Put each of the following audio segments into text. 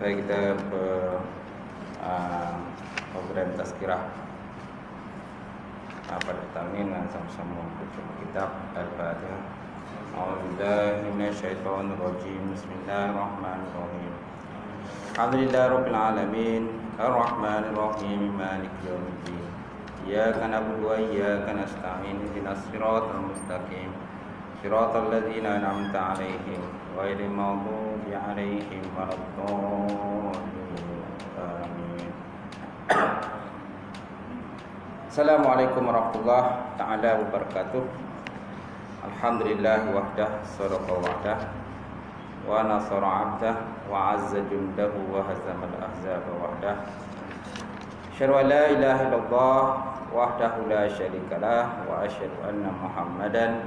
Baik, kita program tazkirah pada petang ini dengan sama-sama membaca kitab Al-Fatihah. A'udzubillahi minasyaitonir rajim. Bismillahirrahmanirrahim. Alhamdulillahirabbil alamin, arrahmanir rahim, maliki yaumiddin. Iyyaka na'budu wa iyyaka nasta'in. Ihdinas siratal mustaqim. Siratal ladzina an'amta 'alaihim ghairil maghdubi 'alaihim waladdallin. Amin. Assalamualaikum warahmatullahi taala wabarakatuh. Alhamdulillah wahdah, sadaqa wa'dah, wa nasara 'abdah, wa 'azza jundahu, wa hazama al-ahzaba wahdah. Asyhadu an la ilaha illallah wahdahu la syarikalah, wa asyhadu anna Muhammadan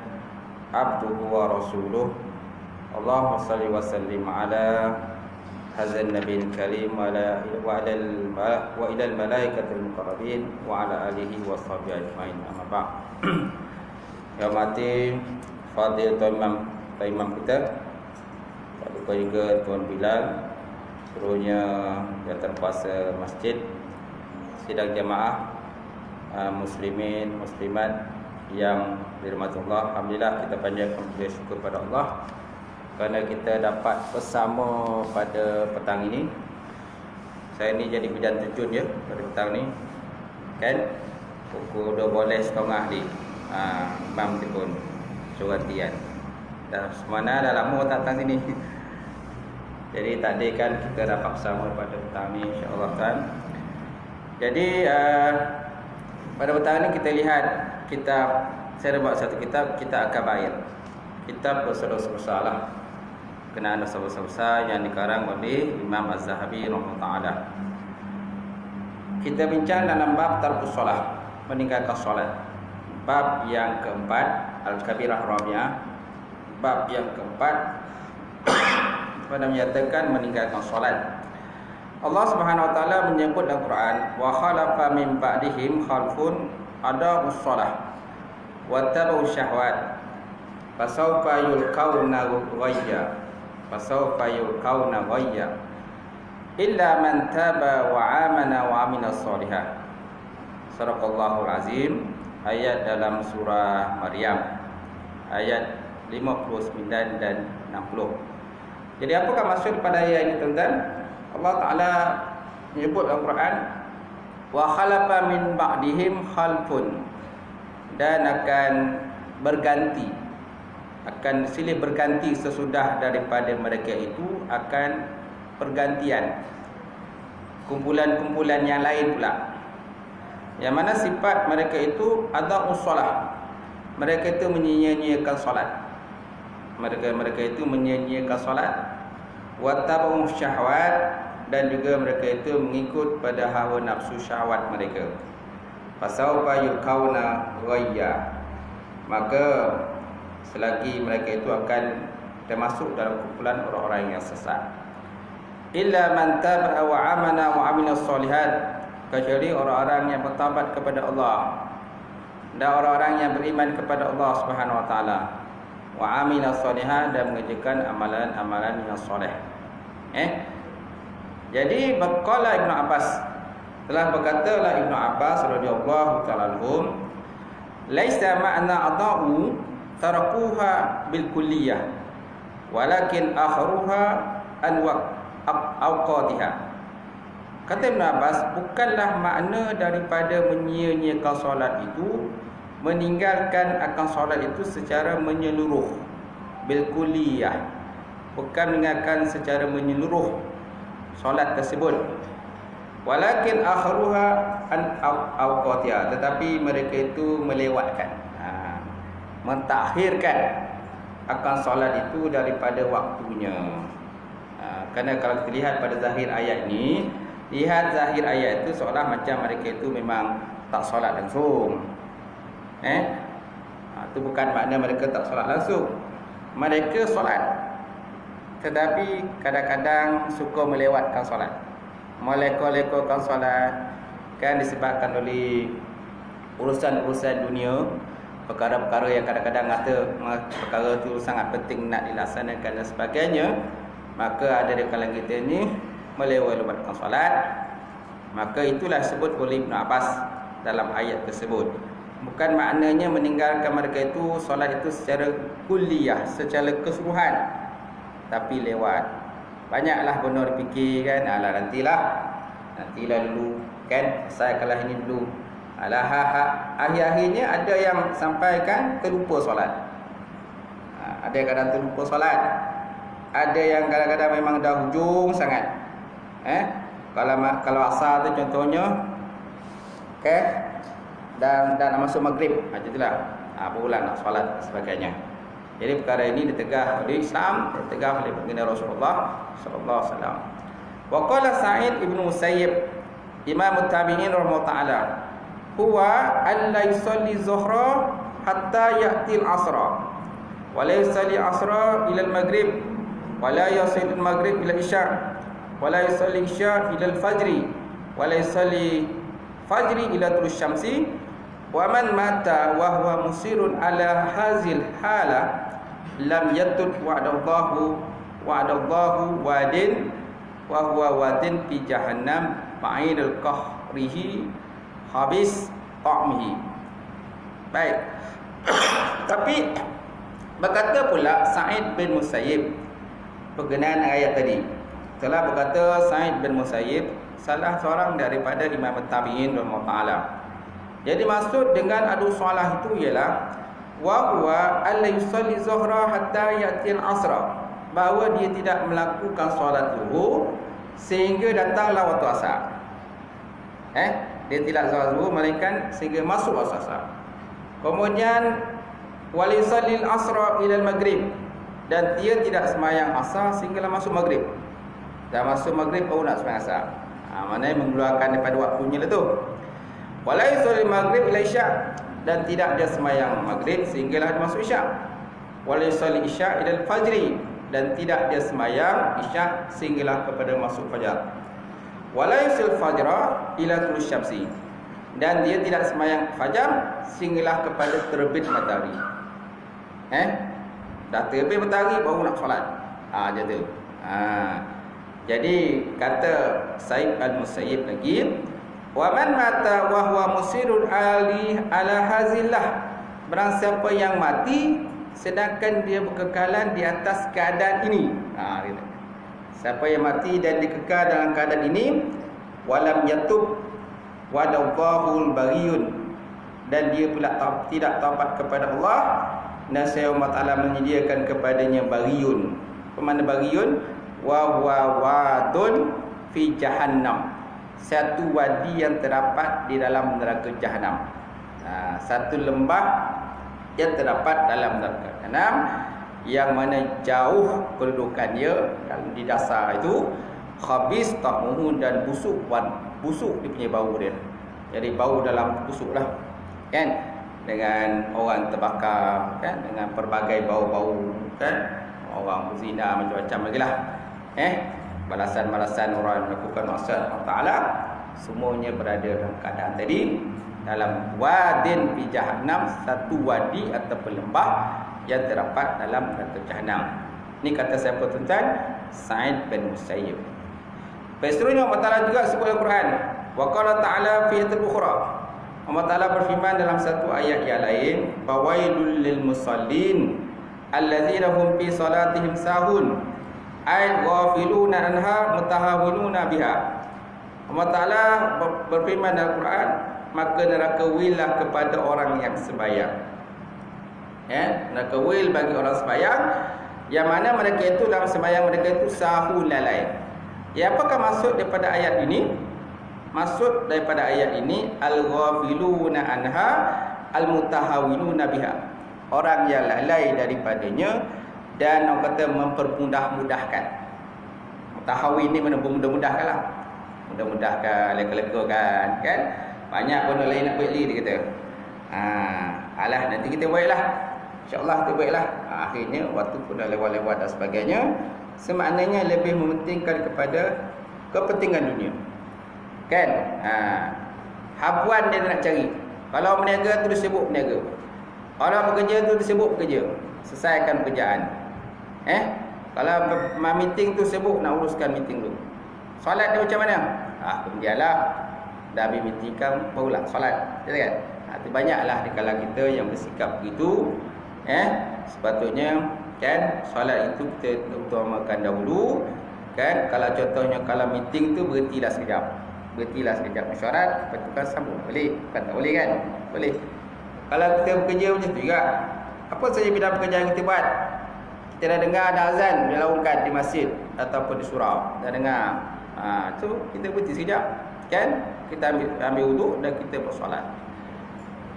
abduhu wa rasuluh. Allahumma salli wa sallim ala hadzal nabiyil karim wa ilal malaikatil muqarrabin wa ala alihi wa sahbihi ajmain. Amma ba'd. Ya mati fadil imam kita, tak lupa juga Tuan Bilal, seluruhnya yang terkuasa masjid, sidang jamaah, muslimin, muslimat yang dirahmati Allah. Alhamdulillah, kita panjatkan puji syukur pada Allah kerana kita dapat bersama pada petang ini. Saya ni jadi bidang terjun ya pada petang ni, kan, pukul 12.30 ni Imam Tikun Suratian. Dah semana dah lama tak datang sini. Jadi tak ada kan kita dapat bersama pada petang ni, insya-Allah kan. Jadi pada petang ni kita lihat kitab, saya buat satu kitab, Kitab Al-Kabair, kitab berdosa-dosa lah, kenaan dosa-dosa besar yang dikarang oleh Imam Az-Zahabi rahimahullah. Kita bincang dalam bab tarkus solat, meninggalkan solat. Bab yang keempat, Al-Kabirah Rabi'ah. Bab yang keempat pada menyatakan meninggalkan solat. Allah Subhanahu wa taala menyebut dalam Quran, wa khalafa min ba'dihim khalfun adaa'us shalah wa tabu syahwat fasawfa yulqauna ghayya illa man taba wa amana wa amila shalihan. Sadaqallahul azim. Ayat dalam surah Maryam ayat 59 dan 60. Jadi apakah maksud pada ayat ini, tuan-tuan? Allah Ta'ala menyebut dalam Quran, wa khalafa min ba'dihim khalfun, dan akan berganti, akan silih berganti sesudah daripada mereka itu, akan pergantian kumpulan-kumpulan yang lain pula, yang mana sifat mereka itu adaa'us shalah, mereka itu menyia-nyiakan solat, mereka itu menyia-nyiakan solat, wa tabu syahwat, dan juga mereka itu mengikut pada hawa nafsu syahwat mereka. Fasawfa yulqauna ghayya, maka selagi mereka itu akan termasuk dalam kumpulan orang-orang yang sesat. Illa man taba wa amana wa amila shalihat, kecuali orang-orang yang bertaubat kepada Allah dan orang-orang yang beriman kepada Allah Subhanahu wa taala, wa amila shalihat, dan mengerjakan amalan-amalan yang soleh. Jadi berkala Ibnu Abbas, telah berkatalah Ibnu Abbas radhiyallahu ta'ala anhum, laisa ma'na adau tarakuha bil kulliyah walakin akharuha an awqatiha. Kata Ibnu Abbas, bukanlah makna daripada menyia-nyiakan solat itu meninggalkan akan solat itu secara menyeluruh, bil kulliyah, bukan meninggalkan secara menyeluruh solat tersebut, walakin akharuha an awqatiha, tetapi mereka itu melewatkan, mentakhirkan akan solat itu daripada waktunya. Kerana kalau kita lihat pada zahir ayat ni, lihat zahir ayat itu seolah macam mereka itu memang tak solat langsung. Itu bukan makna mereka tak solat langsung. Mereka solat, tetapi kadang-kadang suka melewatkan solat, meleko-lekokan solat, kan, disebabkan oleh urusan-urusan dunia, perkara-perkara yang kadang-kadang kata perkara itu sangat penting nak dilaksanakan dan sebagainya. Maka ada di kalangan kita ni melewatkan solat, maka itulah disebut oleh Ibn Abbas dalam ayat tersebut. Bukan maknanya meninggalkan mereka itu solat itu secara kulliyah, secara keseluruhan, tapi lewat. Banyaklah benar fikir kan, alah nantilah dulu kan, saya kalah ini dulu. Alah akhir-akhirnya ada yang sampaikan terlupa solat. Ada yang kadang terlupa solat. Ada yang kadang-kadang memang dah hujung sangat. Kalau asar tu contohnya, okay, dan nak masuk maghrib, itulah barulah nak solat dan sebagainya. Jadi perkara ini ditegah oleh Islam, ditegah oleh baginda Rasulullah sallallahu alaihi wasallam. Wa qala Sa'id ibn Musayyib, Imam Tabi'in rahimahullah taala, huwa alla yusalli zuhra hatta ya'ti al-'asra wa la yusalli 'asra ila al-maghrib wa la yusalli al-maghrib ila isya' wa la yusalli isya' ila al-fajr wa la yusalli fajri ila tulus syamsi wa man mata wa huwa musirun ala hazil hala lam yatut wa'adallahu wadin wa huwa wadin fi jahannam ba'idul qahrihi habis ta'mihi. Baik. Tapi berkata pula Sa'id bin Musayyib berkenaan ayat tadi. Telah berkata Sa'id bin Musayyib, salah seorang daripada Imam Tabi'in rahimahullah taala. Jadi maksud dengan adu solat itu ialah wa huwa alla yusalli zuhra hatta ya'ti al-'asra, bahawa dia tidak melakukan solat zuhur sehingga datanglah waktu asar. Dia tidak solat zuhur melainkan sehingga masuk waktu asar. Kemudian wal yusalli al-'asra ila al-maghrib, dan dia tidak sembahyang asar sehinggalah masuk maghrib. Dah masuk maghrib baru nak sembahyang asar. Maknanya mengeluarkan daripada waktunya lah tu. Wala yusalli maghrib ila isya', dan tidak dia sembahyang maghrib sehinggalah dia masuk isya'. Wala yusalli isya' ila al-fajri, dan tidak dia sembahyang isya' sehinggalah kepada masuk fajar. Wala yusalli fajra ila tulus syamsi, dan dia tidak sembahyang fajar sehinggalah kepada terbit matahari. Dah terbit matahari baru nak solat. Macam tu. Jadi kata Sa'id al-Musayyib lagi, wa man mata wa huwa musirun ala hazillah, barang siapa yang mati sedangkan dia berkekalan di atas keadaan ini. Siapa yang mati dan dikekal dalam keadaan ini, walam yatub wadallahul bariyun, dan dia pula tidak taubat kepada Allah, nasya Allah Ta'ala menyediakan kepadanya bariyun. Pemana bariyun? Wa huwa wadun fi jahannam, satu wadi yang terdapat di dalam neraka jahanam. Satu lembah yang terdapat dalam neraka jahanam, yang mana jauh kedudukannya dan di dasar itu khabis ta'muhu, dan busuk dia punya bau dia. Jadi bau dalam busuk lah kan, dengan orang terbakar kan, dengan pelbagai bau-bau kan, orang berzina macam-macam lagi lah. Balasan-balasan orang yang melakukan maksiat Allah Ta'ala, semuanya berada dalam keadaan tadi, dalam wadin fi jahannam, satu wadi atau lembah yang terdapat dalam neraka jahanam. Ini kata siapa tuan-tuan? Sa'id bin Musayyib. Seterusnya Allah Ta'ala juga sebut dalam Quran, wa qala ta'ala fi ayatil ukhra, Allah Ta'ala berfirman dalam satu ayat yang lain, fawailul lil musallin allazina hum fi salatihim sahun ay ghafiluna anha mutahawinuna biha. Allah Ta'ala berfirman dalam Quran, maka neraka wilah kepada orang yang sembahyang. Neraka wil bagi orang sembahyang, yang mana mereka itu dalam sembahyang mereka itu sahun lalai. Apakah maksud daripada ayat ini? Maksud daripada ayat ini, al-ghafiluna anha al-mutahawinuna biha, orang yang lalai daripadanya dan orang kata mempermudah-mudahkan. Mutahawin ni mana mudah-mudahkan lah, mudah-mudahkan, leka-lekakan kan. Banyak benda lain nak buat dia kata. Alah nanti kita buatlah, insya-Allah kita buatlah. Akhirnya waktu pun dah lewat-lewat dan sebagainya. Semaknanya lebih mementingkan kepada kepentingan dunia kan. Habuan dia nak cari. Kalau berniaga tu dia sibuk berniaga, kalau bekerja tu dia sibuk bekerja, selesaikan pekerjaan. Kalau meeting tu sibuk nak uruskan meeting tu. Solat dia macam mana? Kemudianlah dah habis meetingkan barulah solat, kan? Itu banyaklah di kalangan kita yang bersikap begitu. Sepatutnya kan solat itu kita utamakan dahulu, kan? Kalau contohnya kalau meeting tu berhentilah sekejap mesyuarat, lepas tu kan sambung. Boleh? Bukan tak boleh kan? Boleh. Kalau kita bekerja macam tu juga, apa saja bidang pekerjaan kita buat, kita dah dengar ada azan dilaungkan di masjid ataupun di surau, dah dengar, tu kita berhenti sekejap, kan? Kita ambil wuduk dan kita bersolat.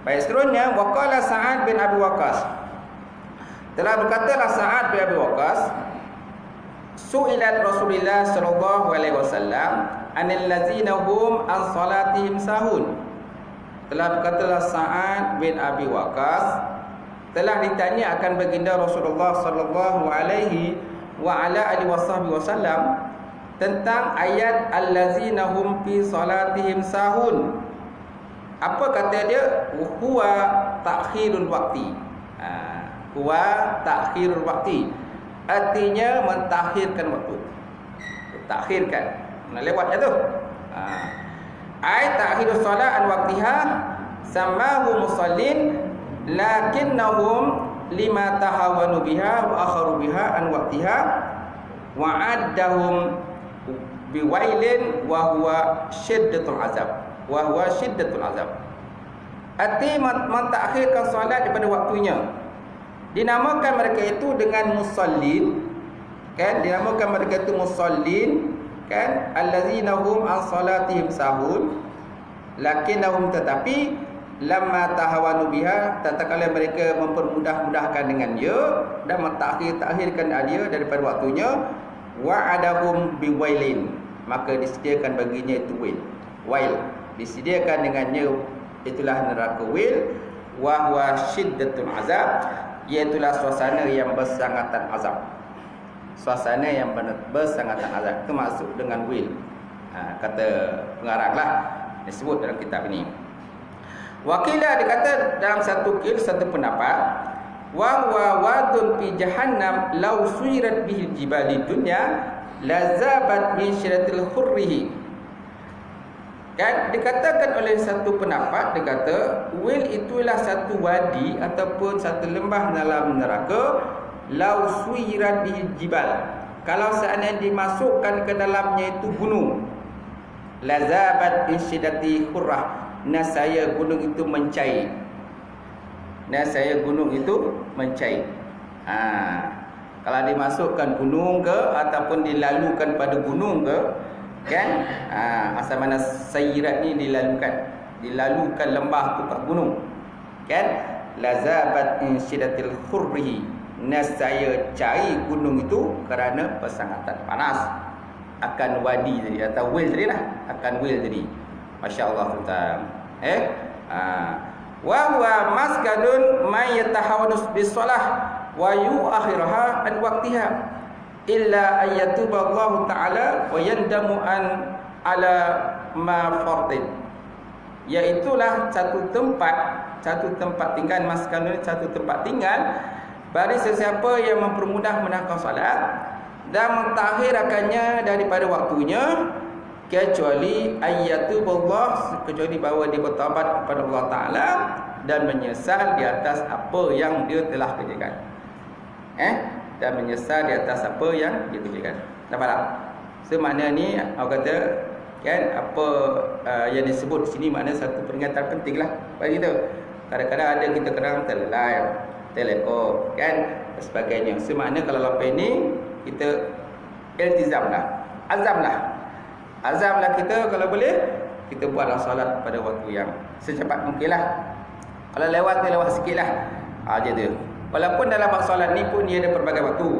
Baik, seterusnya waqala Sa'ad bin Abi Waqqas, telah berkatalah Sa'ad bin Abi Waqqas, su'ilat Rasulullah sallallahu alaihi wasallam anil ladzina hum an salatihim sahun. Telah berkatalah Sa'ad bin Abi Waqqas, telah ditanya akan baginda Rasulullah sallallahu alaihi wa ala alihi wasallam tentang ayat allazina hum fi salatihim sahun. Apa kata dia? Huwa ta'khirul waqti. Huwa ta'khirul waqti, artinya mentakhirkan waktu. Takhirkan, nak lewatnya tu. Ai ta'khirus solat an waqtiha samahu musallin lakinnahum lima tahawanu biha wa akharu biha an waqtiha wa addahum biwailin wa huwa syiddatul azab. Arti mentakhirkan solat daripada waktunya. Dinamakan mereka itu dengan musallin, kan? Dinamakan mereka itu musallin, kan? Allazina hum an salatihim sahun, lakinnahum, tetapi lamma tahawanu biha, tatkala mereka mempermudah-mudahkan dengan dia dan mentakhirkan dia daripada waktunya, wa'adahum biwailin, maka disediakan baginya itu wail, disediakan dengannya itulah neraka wail, wa huwa syiddatul azab, iaitulah suasana yang bersangatan azab. Suasana yang bersangatan azab itu maksud dengan wail. Kata pengaranglah disebut dalam kitab ini. Wakilah dikata dalam satu pendapat, wa huwa wadun fi jahannam law suyirat bihi jibali dunya lazabat min syiratil hurrihi. Dan dikatakan oleh satu pendapat, dia kata wil itulah satu wadi ataupun satu lembah dalam neraka, lau suyirat bihi jibal, kalau seandainya dimasukkan ke dalamnya itu gunung, lazabat min syiddati hurrah, nasaya gunung itu mencair. Kalau dimasukkan gunung ke ataupun dilalukan pada gunung ke, kan? Asal mana sayyirat ni dilalukan lembah tu kat gunung, kan? Lazabat in syiddatil hurrihi, nasaya cair gunung itu kerana persangatan panas akan wadi tadi atau wil tadi lah, akan wil tadi. Masya-Allah tuan. Wa huwa maskanun may yatahawanus bis-shalah wa yu'akhiraha an waqtiha illa ayyatuba Allah Ta'ala wa yandamu an ala ma fardin. Iaitulah satu tempat tinggal, maskanun, satu tempat tinggal bagi sesiapa yang mempermudah menakal salat dan mentakhirkannya daripada waktunya, kecuali ayyatuballah, kecuali bahawa dia bertaubat kepada Allah Ta'ala dan menyesal di atas apa yang dia telah kerjakan. Dan menyesal di atas apa yang dia kerjakan. Nampak tak? Makna ni orang kata, kan, apa yang disebut di sini makna satu peringatan penting lah bagi kita. Kadang-kadang ada kita kadang terlelai, teleko, kan, dan sebagainya. Makna kalau lepas ni kita iltizamlah, azamlah kita, kalau boleh kita buatlah solat pada waktu yang secepat mungkin lah. Kalau lewat sikit lah, je tu. Walaupun dalam solat ni pun dia ada pelbagai waktu,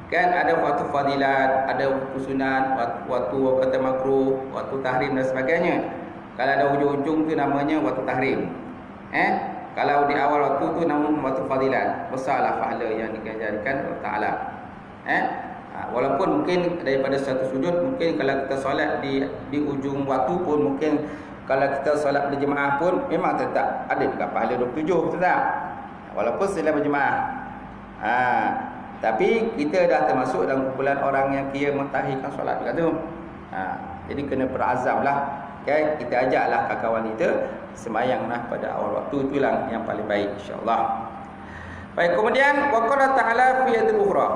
kan? Ada waktu fadilat, ada waktu sunat, waktu kata makruh, waktu tahrim dan sebagainya. Kalau ada hujung-hujung tu namanya waktu tahrim. Kalau di awal waktu tu namanya waktu fadilat. Besarlah pahala yang diajarkan Allah Ta'ala. Walaupun mungkin daripada satu sujud, mungkin kalau kita solat di ujung waktu pun, mungkin kalau kita solat berjemaah pun memang tetap ada juga pahala 27, tetap, walaupun setelah berjemaah. Tapi kita dah termasuk dalam kumpulan orang yang kira mentahirkan solat juga tu. Jadi kena berazam lah. Okay? Kita ajaklah kawan kita sembahyanglah pada awal waktu, itulah yang paling baik insya-Allah. Baik, kemudian waqala ta'ala fi ayatil ukhra.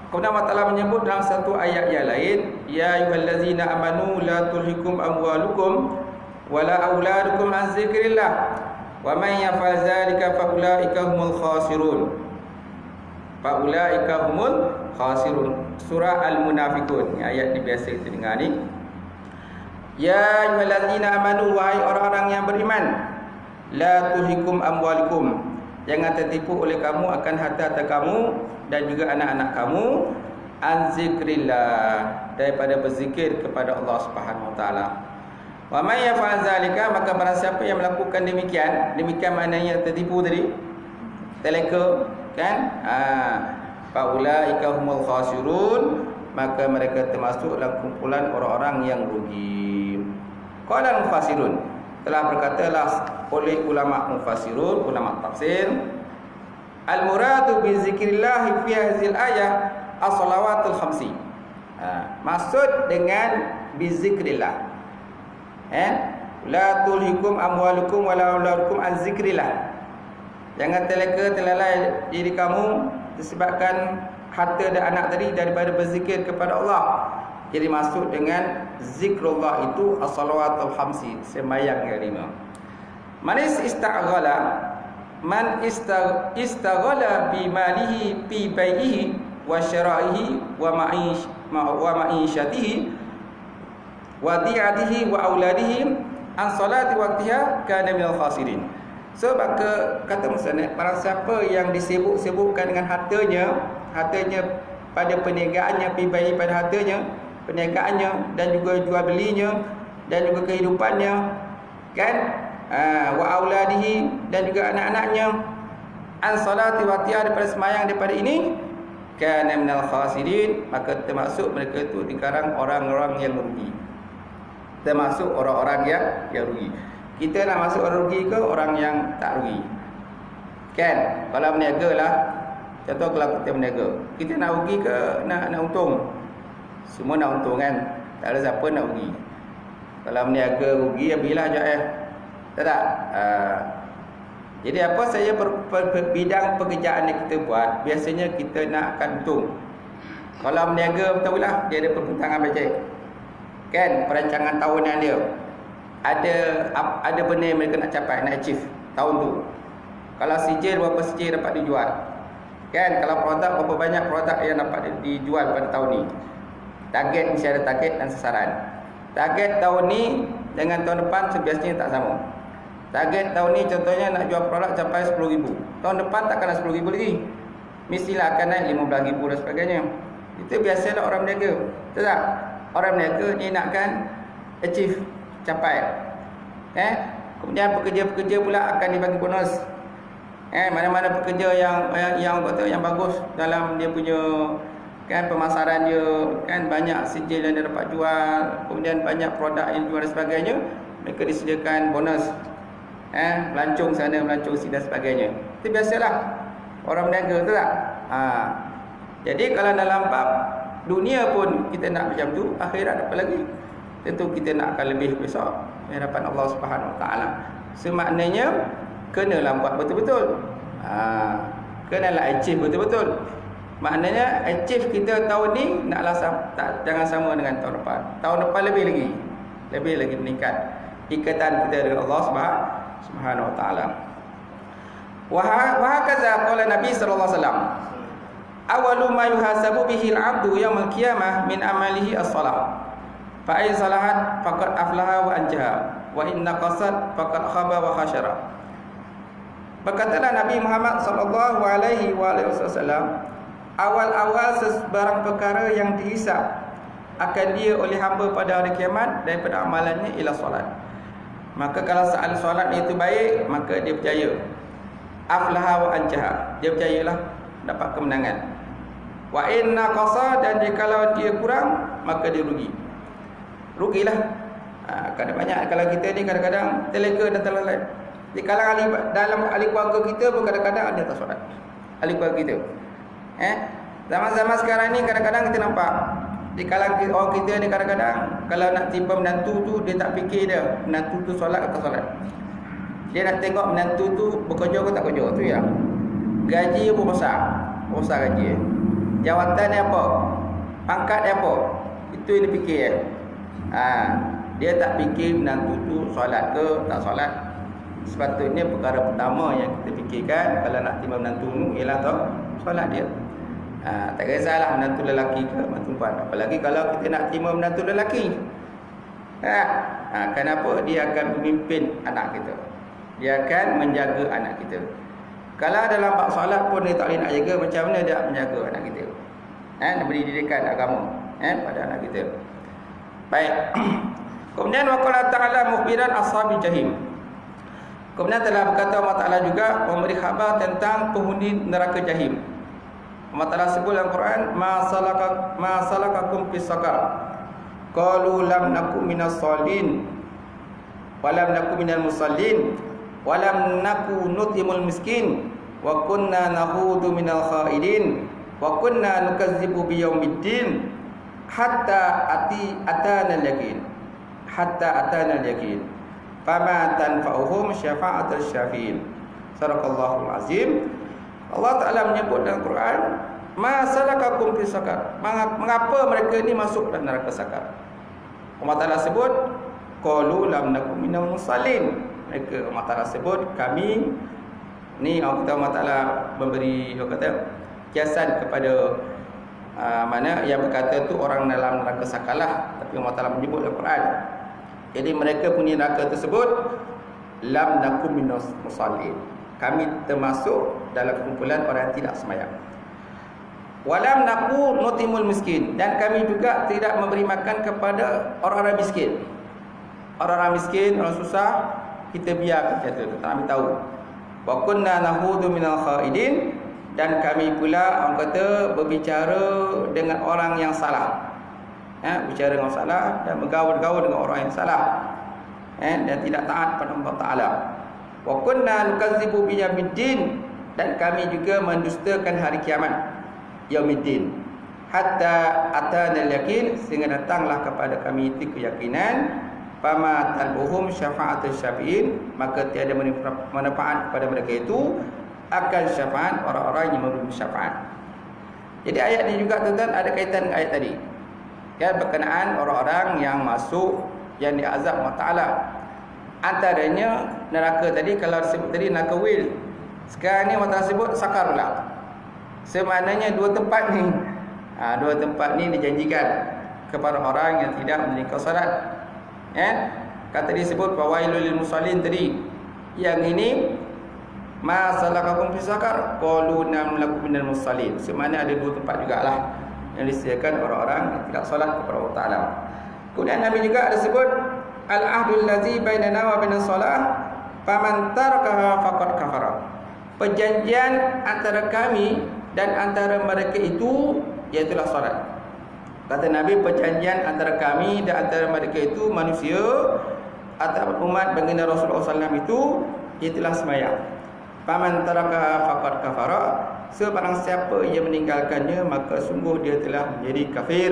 Kemudian Allah Ta'ala menyebut dalam satu ayat yang lain, ya ayyuhallazina amanu la tulhikum amwalukum wala auladukum an zikrillah wa man yaf'al dzalika fa ulaika humul khasirun. Fa ulaika humul khasirun. Surah Al-Munafiqun. Ayat ni biasa kita dengar ni. Ya ayyuhallazina amanu, wahai orang-orang yang beriman, la tulhikum amwalukum, jangan tertipu oleh kamu akan harta-harta kamu dan juga anak-anak kamu, an zikrillah, daripada berzikir kepada Allah Subhanahu wa taala. Wa may yaf'al zalika, maka barang siapa yang melakukan demikian maknanya tertipu tadi, terleka kan? Fa ulaika humul khasirun, maka mereka termasuk dalam kumpulan orang-orang yang rugi. Qala al-mufassirun, telah berkatalah oleh ulama mufassirun, ulama tafsir, al-muradu bi zikrillah fi hadhil ayah as-salawatul khamsi. Maksud dengan bi zikrillah, la tulhikum amwalukum wala auladukum an zikrillah, jangan terleka terlalai diri kamu disebabkan harta dan anak tadi daripada berzikir kepada Allah. Jadi maksud dengan zikrullah itu as-salawatul khamsi, sembahyang yang 5. Man istaghala bi malihi fi bai'ihi wa syara'ihi wa ma'ishatihi wa di'atihi wa auladihi an salati waqtiha kana minal khasirin. So maka kata musannaf, barang siapa yang disibuk-sibukkan dengan hartanya pada perniagaannya, fi bai'i pada hartanya, perniagaannya dan juga jual belinya dan juga kehidupannya kan, wa auladihi dan juga anak-anaknya, an salati waqtiha, daripada sembahyang daripada ini, kana minal khasirin, maka termasuk mereka itu di kalangan orang-orang yang rugi. Termasuk orang-orang yang rugi. Kita nak masuk orang rugi ke orang yang tak rugi? Kan? Kalau berniaga lah, contoh kalau kita berniaga, kita nak rugi ke nak untung? Semua nak untung kan? Tak ada siapa nak rugi. Kalau berniaga rugi, ya bilah je tak? Jadi apa saja bidang pekerjaan yang kita buat, biasanya kita nak akan untung. Kalau berniaga, betul lah, dia ada pembintangan bajet kan, perancangan tahunan dia, ada benda yang mereka nak capai, nak achieve tahun tu. Kalau sijil, berapa sijil dapat dijual kan, kalau produk, berapa banyak produk yang dapat dijual pada tahun ni. Target, mesti ada target dan sasaran. Target tahun ni dengan tahun depan sebiasanya tak sama. Target tahun ni contohnya nak jual produk capai 10,000, tahun depan takkan nak 10,000 lagi, mestilah akan naik 15,000 dan sebagainya. Itu biasalah orang berniaga, betul tak? Orang berniaga ni nakkan achieve, capai. Kemudian pekerja-pekerja pula akan dibagi bonus. Mana-mana pekerja yang bagus dalam dia punya kan pemasaran dia, kan banyak sijil yang dia dapat jual, kemudian banyak produk yang jual dan sebagainya, mereka disediakan bonus. Melancong sana, melancong sini dan sebagainya. Itu biasalah orang berniaga, betul tak? Jadi kalau dalam bab dunia pun kita nak macam tu, akhirat apa lagi? Tentu kita nak akan lebih besar di hadapan Allah Subhanahu Wa Taala. Semaknanya kenalah buat betul-betul. Kenalah achieve betul-betul. Maknanya achieve kita tahun ni naklah jangan sama dengan tahun depan. Tahun depan lebih lagi meningkat ikatan kita dengan Allah Subhanahu Wa Taala. Wa hakaza qala Nabi sallallahu alaihi wasallam, awalu ma yuhasabu bihi al-'abdu yaumil qiyamah min amalihi as-shalah. Fa in salahat faqad aflaha wa anjaha, wa in naqasat faqad khaba wa khasara. Berkatalah Nabi Muhammad sallallahu alaihi wasallam, awal-awal sebarang perkara yang dihisap akan dia oleh hamba pada hari kiamat daripada amalannya ialah solat. Maka kalau solat itu baik, maka dia berjaya. Aflaha wa anjaha, dia berjayalah, dapat kemenangan. Wa inna qasa, dan jikalau dia kurang, maka dia rugilah. Kadang banyak kalau kita ni kadang-kadang terleka dan terlalai. Di kalangan dalam ahli keluarga kita pun kadang-kadang ada tak solat. Ahli keluarga kita. Zaman-zaman sekarang ni kadang-kadang kita nampak Di kalangan orang kita ni kadang-kadang kalau nak timpa menantu tu, dia tak fikir dia menantu tu solat atau solat. Dia nak tengok menantu tu bekerja ke tak kerja, tu ya. Gaji apa besar? Besar gaji. Jawatan dia apa? Pangkat dia apa? Itu yang dia fikir. Dia tak fikir menantu tu solat ke tak solat. Sepatutnya perkara pertama yang kita fikirkan kalau nak timba menantu tu ialah solat dia. Tak kisahlah menantu lelaki ke menantu perempuan. Apalagi kalau kita nak timba menantu lelaki. Kenapa? Dia akan memimpin anak kita. Dia akan menjaga anak kita. Kalau dalam bab solat pun dia tak boleh nak jaga, macam mana dia menjaga anak kita? Dia beri didikan agama pada anak kita. Baik. Kemudian waqala ta'ala mukhbiran ashabil jahim. Kemudian telah berkata Allah Ta'ala juga memberi khabar tentang penghuni neraka jahim. Allah Ta'ala sebut dalam Quran, ma salakakum fis saqar. Qalu lam nakum minas sholin wa lam nakum minal musallin wa lam naku nutimul miskin wa kunna nahudu minal khaidin wa kunna nukazzibu biyaumiddin hatta atana al-yaqin. Fama tanfa'uhum syafa'atul syafi'in. Sadaqallahul azim. Allah Ta'ala menyebut dalam Quran, ma salakakum fis saqar. Mengapa mereka ini masuk dalam neraka sakar? Allah Ta'ala sebut, qalu lam nakum minal musallin. Mereka Allah Ta'ala sebut, kami ni Allah Ta'ala memberi kiasan kepada mana yang berkata tu orang dalam neraka sakarlah, tapi Allah Ta'ala menyebut dalam Quran. Jadi mereka punya neraka tersebut lam nakum minas musallin. Kami termasuk dalam kumpulan orang yang tidak sembahyang. Walam naku nutimul miskin, dan kami juga tidak memberi makan kepada orang-orang miskin. Orang-orang miskin, orang susah, kita biar kata tu, tak ambil tahu. Wa kunna nahudu minal khaidin, dan kami pula orang kata berbicara dengan orang yang salah. Bicara dengan salah dan bergaul-gaul dengan orang yang salah, dan tidak taat pada Allah Ta'ala. Wa kunna nukazzibu biyaumiddin, dan kami juga mendustakan hari kiamat, yaumiddin, hatta atana al-yaqin, sehingga datanglah kepada kami itu keyakinan. Fama tanbuhum syafa'atul syafi'in, maka tiada manfaat kepada mereka itu akan syafaat orang-orang yang memberi syafaat. Jadi ayat ini juga tuan-tuan ada kaitan dengan ayat tadi. Berkenaan orang-orang yang masuk yang diazab Allah Ta'ala. Antaranya neraka tadi, kalau disebut tadi neraka wil. Sekarang ni Allah Ta'ala sebut sakar pula. Semaknanya dua tempat ni, dua tempat ni dijanjikan kepada orang yang tidak menunaikan salat. Kata disebut fawailul lil musallin tadi. Yang ini ma salakakum fi sakar qalu nam lakum minal musallin. Semaknanya ada dua tempat jugalah yang disediakan orang-orang yang tidak solat kepada Allah Ta'ala. Kemudian Nabi juga ada sebut al-ahdul ladzi bainana wa bainas salah faman tarakaha faqad kafara. Perjanjian antara kami dan antara mereka itu iaitulah solat. Kata Nabi, perjanjian antara kami dan antara mereka itu manusia atau umat baginda Rasulullah SAW itu iaitulah sembahyang. Faman tarakaha faqad kafara. Sebarang siapa yang meninggalkannya, maka sungguh dia telah menjadi kafir.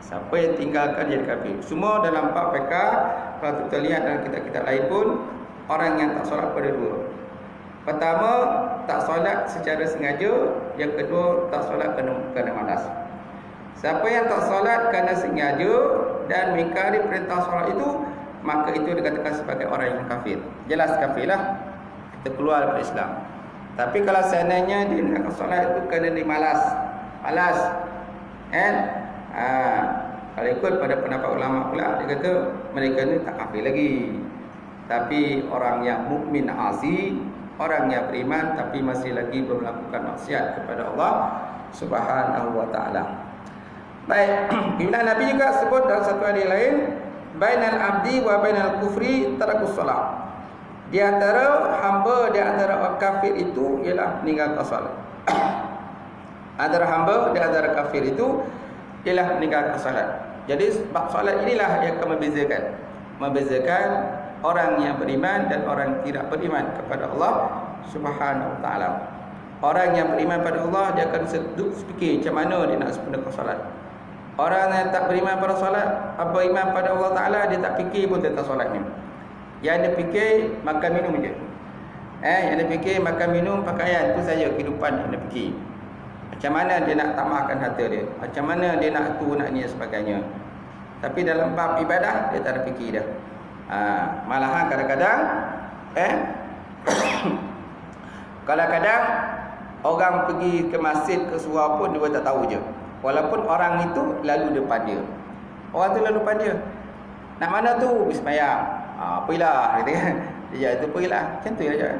Siapa yang tinggalkan jadi kafir. Semua dalam bab fiqh, kalau kita lihat dalam kitab-kitab lain pun, orang yang tak solat pada dua. Pertama, tak solat secara sengaja. Yang kedua, tak solat kerana malas. Siapa yang tak solat kerana sengaja dan mengingkari perintah solat itu, maka itu dikatakan sebagai orang yang kafir. Jelas kafirlah, kita keluar daripada Islam. Tapi kalau seandainya dia nak solat itu kerana dia malas, kalau ikut pada pendapat ulama pula, dia kata mereka ni tak kafir lagi. Tapi orang yang mukmin asi, orang yang beriman tapi masih lagi melakukan maksiat kepada Allah Subhanahu wa Ta'ala. Baik, kemudian Nabi juga sebut dalam satu hadis lain, bainal abdi wa bainal kufri tarakus salat. Di antara hamba, di antara orang kafir itu ialah meninggalkan salat. Antara hamba, di antara kafir itu ialah meninggalkan salat. Jadi bab salat inilah yang akan membezakan orang yang beriman dan orang yang tidak beriman kepada Allah Subhanahu wa Ta'ala. Orang yang beriman pada Allah, dia akan fikir macam mana dia nak sempurnakan salat. Orang yang tak beriman pada solat, apa iman pada Allah Ta'ala, dia tak fikir pun tentang solat ni. Yang dia fikir makan minum je. Yang dia fikir makan minum pakaian, itu saja kehidupan yang dia fikir. Macam mana dia nak tamakkan harta dia, macam mana dia nak tu nak ni dan sebagainya. Tapi dalam bab ibadah dia tak ada fikir dah. Malahan kadang-kadang kadang-kadang orang pergi ke masjid ke surau pun dia tak tahu je. Walaupun orang itu lalu depan dia. Orang tu lalu depan dia. Nak mana tu? Pergi sembahyang. Pergilah, kata kan. Dia tu pergilah. Macam tu aja.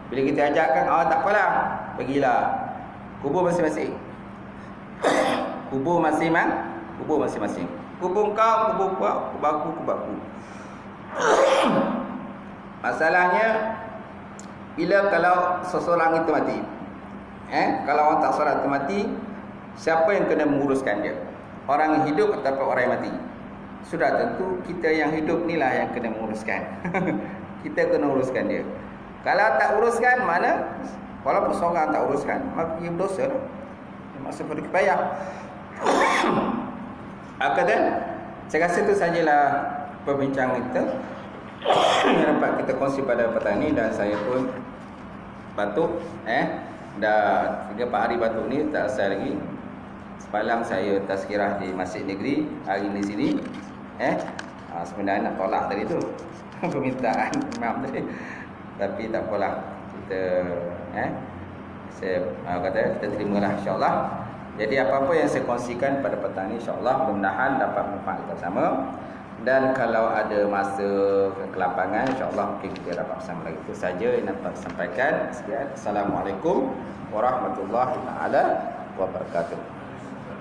Bila kita ajakkan, tak apalah. Pergilah. Kubur masing-masing. Kubur masing-masing. Kubur kau, kubur kau, kubur aku. Masalahnya, bila kalau seseorang itu mati, kalau orang tak solat itu mati, siapa yang kena menguruskan dia? Orang yang hidup ataupun orang yang mati? Sudah tentu kita yang hidup ni lah yang kena menguruskan. Kita kena uruskan dia. Kalau tak uruskan, mana? Walaupun seorang tak uruskan, maka dia berdosa lah. Maksud pada kepayah. Kata, saya rasa itu sajalah perbincangan kita yang dapat kita kongsi pada petang ni. Dan saya pun batuk, dah 3-4 hari batuk ni tak asal lagi. Semalam saya tazkirah di Masjid Negeri, hari ni sini. Sebenarnya nak tolak tadi tu permintaan imam tadi, tapi tak apalah, kita saya kata kita terimalah insya-Allah. Jadi apa-apa yang saya kongsikan pada petang ni insya-Allah mudah-mudahan dapat manfaat kita bersama. Dan kalau ada masa kelapangan, insya-Allah mungkin kita dapat bersama lagi. Itu saja yang dapat sampaikan. Sekian. Assalamualaikum warahmatullahi taala wabarakatuh.